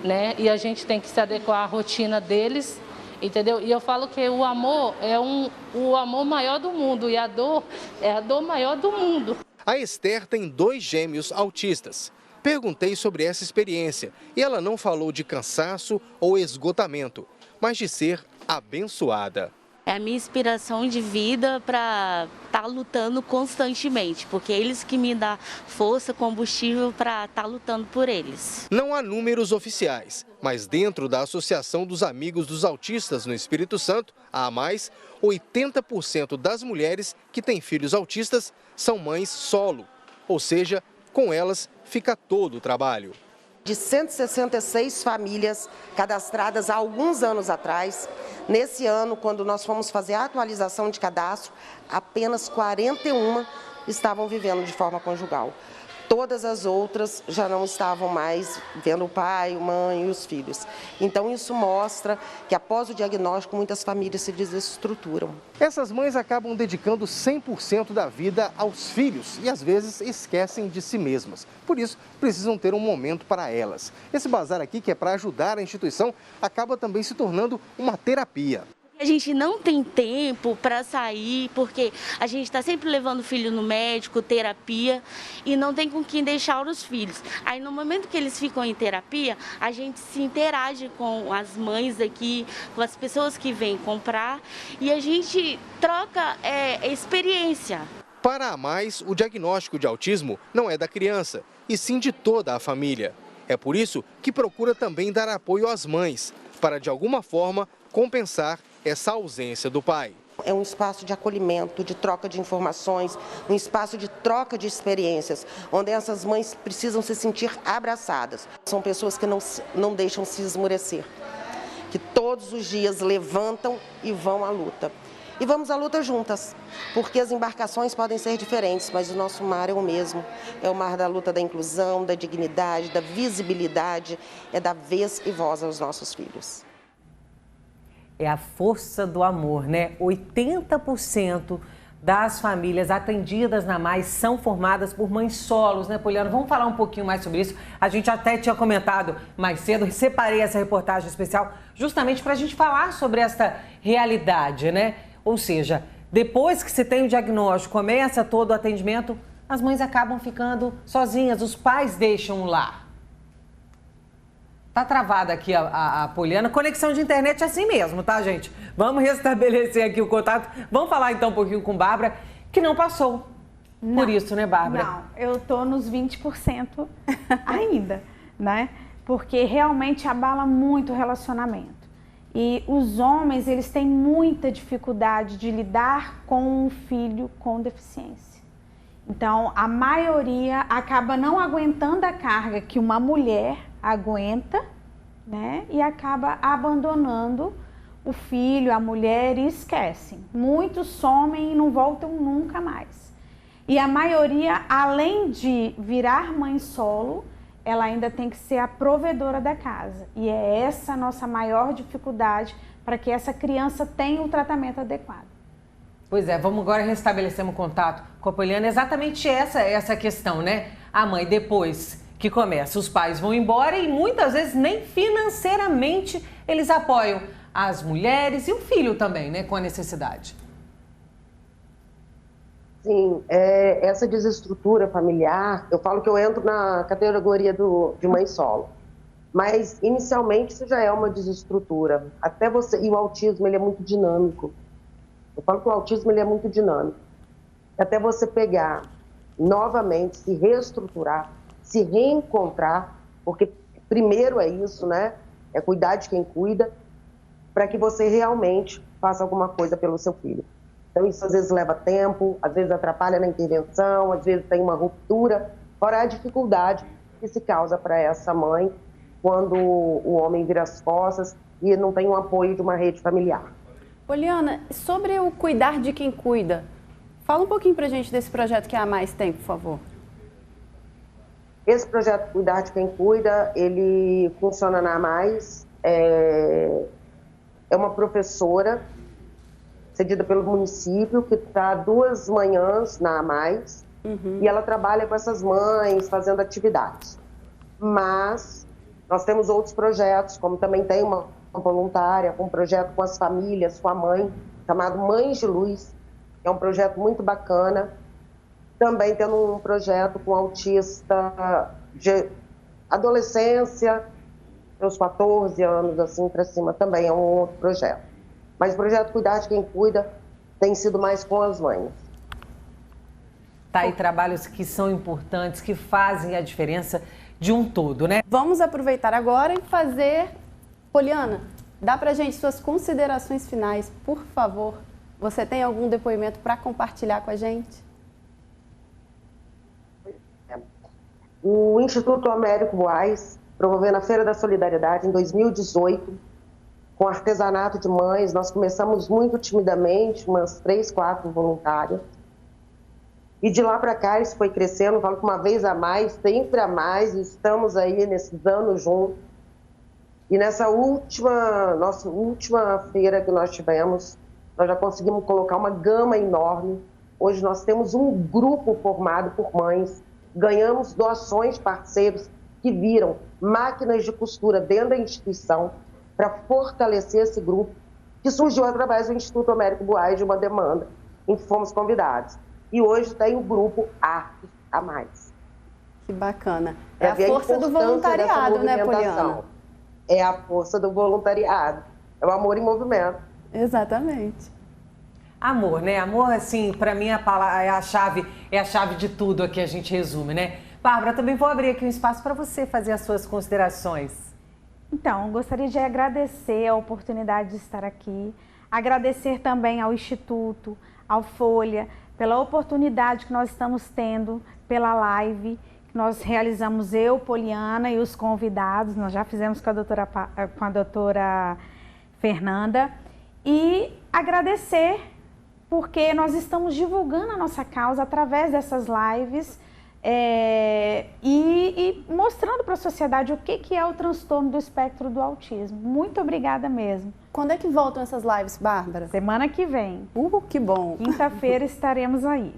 H: né? E a gente tem que se adequar à rotina deles, entendeu? E eu falo que o amor é o amor maior do mundo e a dor é a dor maior do mundo.
G: A Esther tem 2 gêmeos autistas. Perguntei sobre essa experiência e ela não falou de cansaço ou esgotamento, mas de ser abençoada.
I: É a minha inspiração de vida para estar lutando constantemente, porque é eles que me dão força, combustível para estar lutando por eles.
G: Não há números oficiais, mas dentro da Associação dos Amigos dos Autistas no Espírito Santo, há mais, 80% das mulheres que têm filhos autistas são mães solo, ou seja, com elas fica todo o trabalho.
J: De 166 famílias cadastradas há alguns anos atrás, nesse ano, quando nós fomos fazer a atualização de cadastro, apenas 41 estavam vivendo de forma conjugal. todas as outras já não estavam mais vendo o pai, a mãe e os filhos. Então isso mostra que após o diagnóstico muitas famílias se desestruturam.
G: Essas mães acabam dedicando 100% da vida aos filhos e às vezes esquecem de si mesmas. Por isso, precisam ter um momento para elas. Esse bazar aqui, que é para ajudar a instituição, acaba também se tornando uma terapia.
I: A gente não tem tempo para sair, porque a gente está sempre levando o filho no médico, terapia, e não tem com quem deixar os filhos. Aí, no momento que eles ficam em terapia, a gente se interage com as mães aqui, com as pessoas que vêm comprar, e a gente troca experiência.
G: Para a Mais, o diagnóstico de autismo não é da criança, e sim de toda a família. É por isso que procura também dar apoio às mães, para, de alguma forma, compensar essa ausência do pai.
J: É um espaço de acolhimento, de troca de informações, um espaço de troca de experiências, onde essas mães precisam se sentir abraçadas. São pessoas que não deixam se esmorecer, que todos os dias levantam e vão à luta. E vamos à luta juntas, porque as embarcações podem ser diferentes, mas o nosso mar é o mesmo. É o mar da luta da inclusão, da dignidade, da visibilidade, é da vez e voz aos nossos filhos.
A: É a força do amor, né? 80% das famílias atendidas na Mais são formadas por mães solos, né, Poliana? Vamos falar um pouquinho mais sobre isso. A gente até tinha comentado mais cedo, separei essa reportagem especial justamente para a gente falar sobre essa realidade, né? Ou seja, depois que se tem o diagnóstico, começa todo o atendimento, as mães acabam ficando sozinhas, os pais deixam lá. Tá travada aqui a Poliana. Conexão de internet é assim mesmo, tá, gente? Vamos restabelecer aqui o contato. Vamos falar então um pouquinho com Bárbara, que não passou por isso, né, Bárbara?
C: Não, eu tô nos 20% ainda, né? Porque realmente abala muito o relacionamento. E os homens, eles têm muita dificuldade de lidar com um filho com deficiência. Então, a maioria acaba não aguentando a carga que uma mulher aguenta, né? E acaba abandonando o filho, a mulher e esquecem. Muitos somem e não voltam nunca mais. E a maioria, além de virar mãe solo, ela ainda tem que ser a provedora da casa. E é essa a nossa maior dificuldade para que essa criança tenha o tratamento adequado.
A: Pois é, vamos agora restabelecer um contato com a Poliana. Exatamente essa questão, né? A mãe, depois que começa, os pais vão embora e muitas vezes nem financeiramente eles apoiam as mulheres e o filho também, né? Com a necessidade.
D: Sim, essa desestrutura familiar, eu falo que eu entro na categoria de mãe solo. Mas, inicialmente, isso já é uma desestrutura. Até você, e o autismo, ele é muito dinâmico. Eu falo que o autismo, ele é muito dinâmico. Até você pegar, novamente, se reestruturar, se reencontrar, porque primeiro é isso, né? É cuidar de quem cuida, para que você realmente faça alguma coisa pelo seu filho. Então, isso às vezes leva tempo, às vezes atrapalha na intervenção, às vezes tem uma ruptura, fora a dificuldade que se causa para essa mãe quando o homem vira as costas e não tem o apoio de uma rede familiar.
B: Poliana, sobre o cuidar de quem cuida, fala um pouquinho para a gente desse projeto que a Mais tem, por favor.
D: Esse projeto Cuidar de Quem Cuida, ele funciona na Mais, é uma professora cedida pelo município, que está 2 manhãs na Mais, e ela trabalha com essas mães, fazendo atividades. Mas nós temos outros projetos, como também tem uma voluntária, um projeto com as famílias, com a mãe, chamado Mães de Luz, que é um projeto muito bacana. Também tendo um projeto com autista de adolescência, seus 14 anos, assim, para cima, também é um outro projeto. Mas o projeto Cuidar de Quem Cuida tem sido mais com as mães.
A: Tá aí trabalhos que são importantes, que fazem a diferença de um todo, né?
B: Vamos aproveitar agora e fazer... Poliana, dá pra gente suas considerações finais, por favor. Você tem algum depoimento para compartilhar com a gente?
D: O Instituto Américo Buais, promovendo a Feira da Solidariedade em 2018, com artesanato de mães, nós começamos muito timidamente, umas 3, 4 voluntárias. E de lá para cá isso foi crescendo, falo que uma vez a mais, sempre a mais, estamos aí nesses anos juntos. E nessa nossa última feira que nós tivemos, nós já conseguimos colocar uma gama enorme. Hoje nós temos um grupo formado por mães, ganhamos doações de parceiros que viram máquinas de costura dentro da instituição para fortalecer esse grupo, que surgiu através do Instituto Américo Buarque de uma demanda em que fomos convidados. E hoje tem o grupo Artes a Mais.
B: Que bacana. É a força do voluntariado, né, Poliana?
D: É a força do voluntariado. É o amor em movimento.
B: Exatamente.
A: Amor, né? Amor, assim, para mim é a chave de tudo aqui, a gente resume, né? Bárbara, também vou abrir aqui um espaço para você fazer as suas considerações.
C: Então, gostaria de agradecer a oportunidade de estar aqui, agradecer também ao Instituto, ao Folha, pela oportunidade que nós estamos tendo pela live, que nós realizamos eu, Poliana e os convidados, nós já fizemos com a doutora Fernanda, e agradecer porque nós estamos divulgando a nossa causa através dessas lives e mostrando para a sociedade o que é o transtorno do espectro do autismo. Muito obrigada mesmo.
B: Quando é que voltam essas lives, Bárbara?
C: Semana que vem.
B: Que bom.
C: Quinta-feira estaremos aí.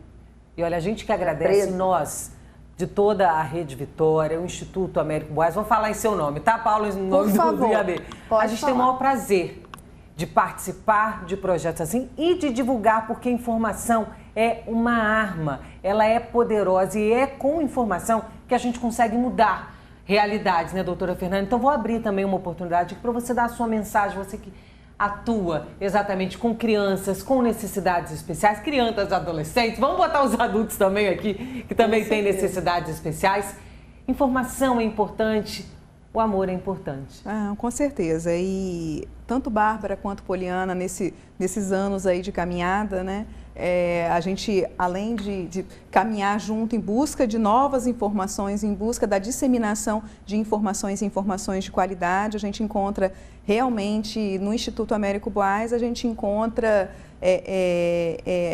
A: E olha, a gente que agradece, nós, de toda a Rede Vitória, o Instituto Américo Buarque, vou falar em seu nome, tá, Paulo? Em nome do IAB. A gente tem o maior prazer de participar de projetos assim e de divulgar, porque informação é uma arma, ela é poderosa e é com informação que a gente consegue mudar realidades, né, doutora Fernanda? Então vou abrir também uma oportunidade para você dar a sua mensagem, você que atua exatamente com crianças com necessidades especiais, crianças, adolescentes, vamos botar os adultos também aqui, que também têm necessidades especiais. Informação é importante, o amor é importante.
E: Com certeza. E tanto Bárbara quanto Poliana, nesses anos aí de caminhada, né? A gente, além de caminhar junto em busca de novas informações, em busca da disseminação de informações e informações de qualidade, a gente encontra realmente no Instituto Américo Buarque, a gente encontra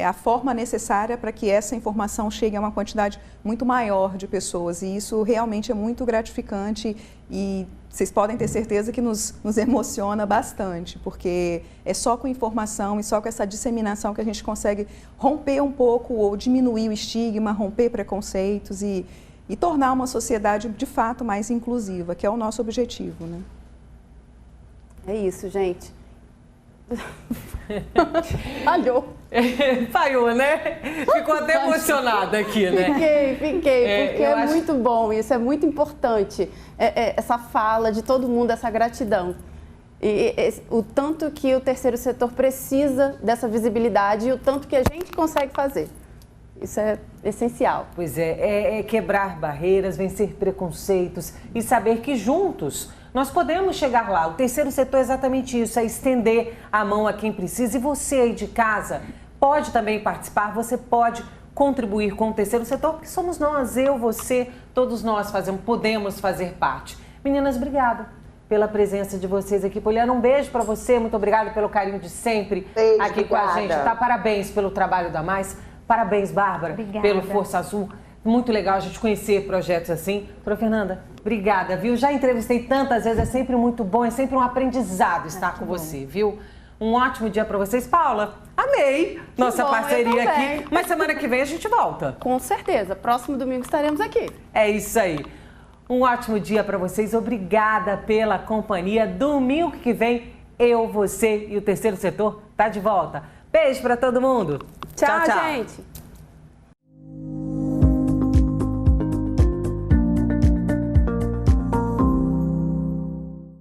E: a forma necessária para que essa informação chegue a uma quantidade muito maior de pessoas. E isso realmente é muito gratificante e vocês podem ter certeza que nos emociona bastante, porque é só com informação e só com essa disseminação que a gente consegue romper um pouco ou diminuir o estigma, romper preconceitos e tornar uma sociedade de fato mais inclusiva, que é o nosso objetivo, né?
B: É isso, gente. Falhou.
A: Falhou, né? Ficou até emocionada aqui, né?
B: Fiquei, porque é muito bom isso, é muito importante, essa fala de todo mundo, essa gratidão. O tanto que o terceiro setor precisa dessa visibilidade e o tanto que a gente consegue fazer. Isso é essencial.
A: Pois é quebrar barreiras, vencer preconceitos e saber que juntos nós podemos chegar lá. O terceiro setor é exatamente isso, é estender a mão a quem precisa. E você aí de casa pode também participar, você pode contribuir com o terceiro setor, porque somos nós, eu, você, todos nós podemos fazer parte. Meninas, obrigada pela presença de vocês aqui. Poliana, um beijo para você, muito obrigada pelo carinho de sempre aqui com a gente. Tá? Parabéns pelo trabalho da Mais, parabéns, Bárbara, pelo Força Azul. Muito legal a gente conhecer projetos assim. Doutora Fernanda, obrigada, viu? Já entrevistei tantas vezes, é sempre muito bom, é sempre um aprendizado estar com você, viu? Um ótimo dia para vocês. Paula, amei nossa parceria aqui, mas semana que vem a gente volta.
B: Com certeza, próximo domingo estaremos aqui.
A: É isso aí. Um ótimo dia para vocês, obrigada pela companhia. Domingo que vem, eu, você e o terceiro setor tá de volta. Beijo para todo mundo.
B: Tchau, gente.